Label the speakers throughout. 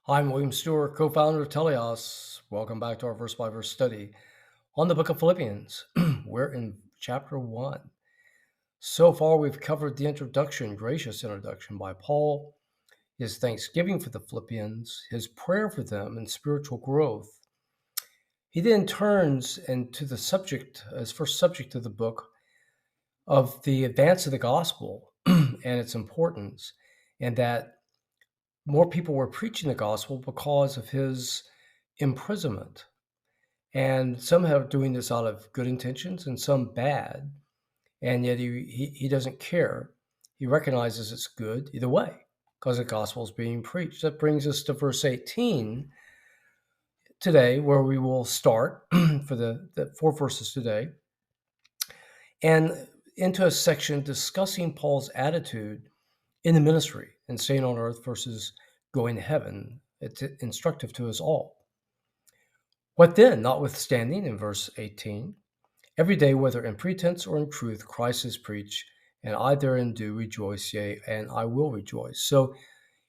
Speaker 1: I'm William Stewart, co-founder of Teleos. Welcome back to our verse-by-verse study on the book of Philippians. We're in chapter 1. So far, we've covered the introduction, gracious introduction by Paul, his thanksgiving for the Philippians, his prayer for them, and spiritual growth. He then turns into the subject, his first subject of the book, of the advance of the gospel and its importance, and that more people were preaching the gospel because of his imprisonment. And some are doing this out of good intentions and some bad. And yet he doesn't care. He recognizes it's good either way because the gospel is being preached. That brings us to verse 18 today, where we will start for the 4 verses today, and into a section discussing Paul's attitude in the ministry and staying on earth versus going to heaven. It's instructive to us all. What then, notwithstanding, in verse 18, every day, whether in pretense or in truth, Christ is preached, and I therein do rejoice, yea, and I will rejoice. So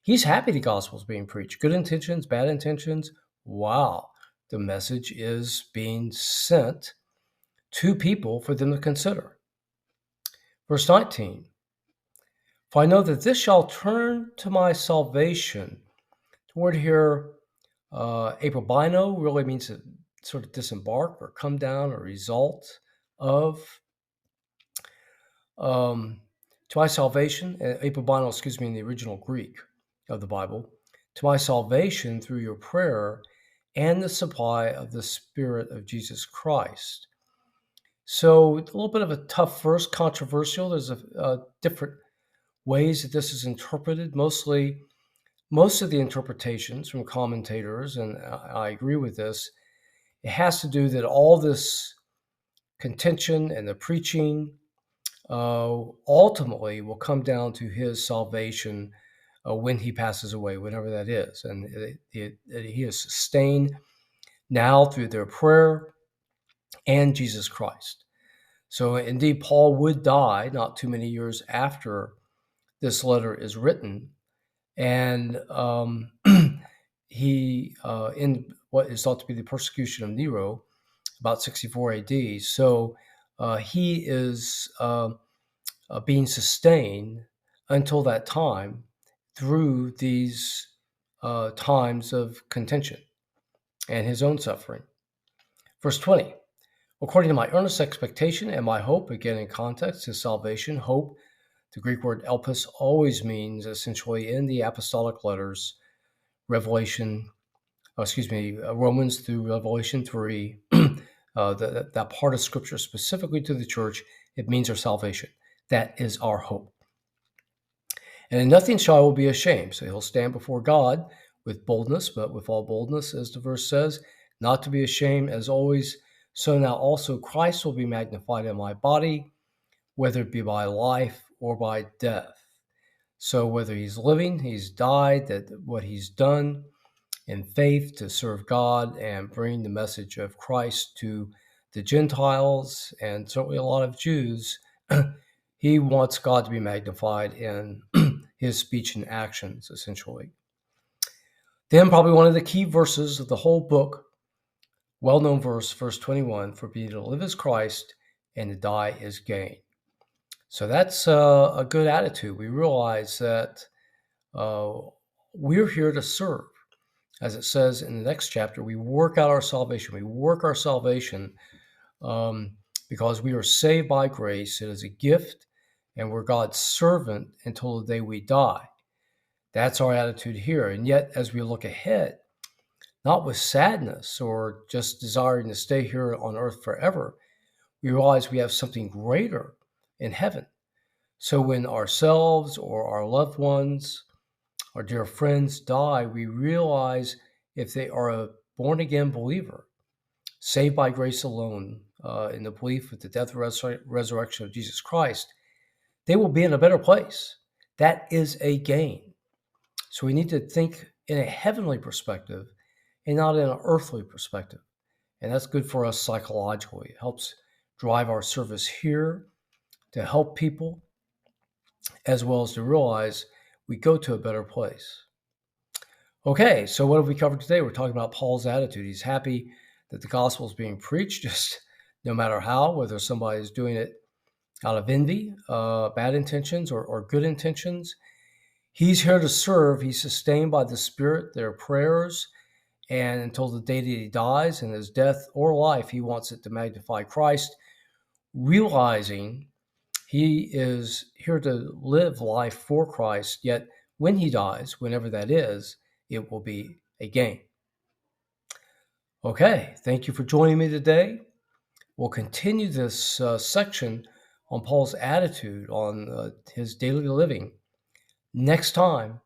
Speaker 1: he's happy the gospel is being preached. Good intentions, bad intentions. Wow. The message is being sent to people for them to consider. Verse 19, for I know that this shall turn to my salvation. The word here, apobino, really means to sort of disembark or come down or result of. To my salvation, apobino, in the original Greek of the Bible, to my salvation through your prayer and the supply of the Spirit of Jesus Christ. So a little bit of a tough verse, controversial. There's different ways that this is interpreted. Most of the interpretations from commentators, and I agree with this, it has to do that all this contention and the preaching ultimately will come down to his salvation when he passes away, whenever that is. And he is sustained now through their prayer and Jesus Christ. So indeed, Paul would die not too many years after this letter is written. And he, in what is thought to be the persecution of Nero, about 64 AD. So he is being sustained until that time through these times of contention and his own suffering. Verse 20, according to my earnest expectation and my hope, again in context, is salvation. Hope, the Greek word elpis, always means essentially in the apostolic letters, Romans through Revelation 3, that part of Scripture specifically to the church, it means our salvation. That is our hope. And in nothing shall be ashamed. So he'll stand before God with boldness, but with all boldness, as the verse says, not to be ashamed, as always. So now also Christ will be magnified in my body, whether it be by life or by death. So whether he's living, he's died, that what he's done in faith to serve God and bring the message of Christ to the Gentiles and certainly a lot of Jews, he wants God to be magnified in his speech and actions, essentially. Then probably one of the key verses of the whole book, well-known verse 21, for me to live is Christ and to die is gain. So that's a good attitude. We realize that we're here to serve. As it says in the next chapter, we work out our salvation. We work our salvation because we are saved by grace. It is a gift, and we're God's servant until the day we die. That's our attitude here. And yet, as we look ahead, not with sadness or just desiring to stay here on earth forever, we realize we have something greater in heaven. So when ourselves or our loved ones, our dear friends die, we realize if they are a born-again believer, saved by grace alone, in the belief of the death and resurrection of Jesus Christ, they will be in a better place. That is a gain. So we need to think in a heavenly perspective and not in an earthly perspective. And that's good for us psychologically. It helps drive our service here to help people, as well as to realize we go to a better place. Okay, so what have we covered today? We're talking about Paul's attitude. He's happy that the gospel is being preached, just no matter how, whether somebody's doing it out of envy, bad intentions, or good intentions. He's here to serve. He's sustained by the Spirit, their prayers, and until the day that he dies, in his death or life, he wants it to magnify Christ, realizing he is here to live life for Christ, yet when he dies, whenever that is, it will be a gain. Okay, thank you for joining me today. We'll continue this section on Paul's attitude on his daily living next time.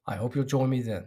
Speaker 1: I hope you'll join me then.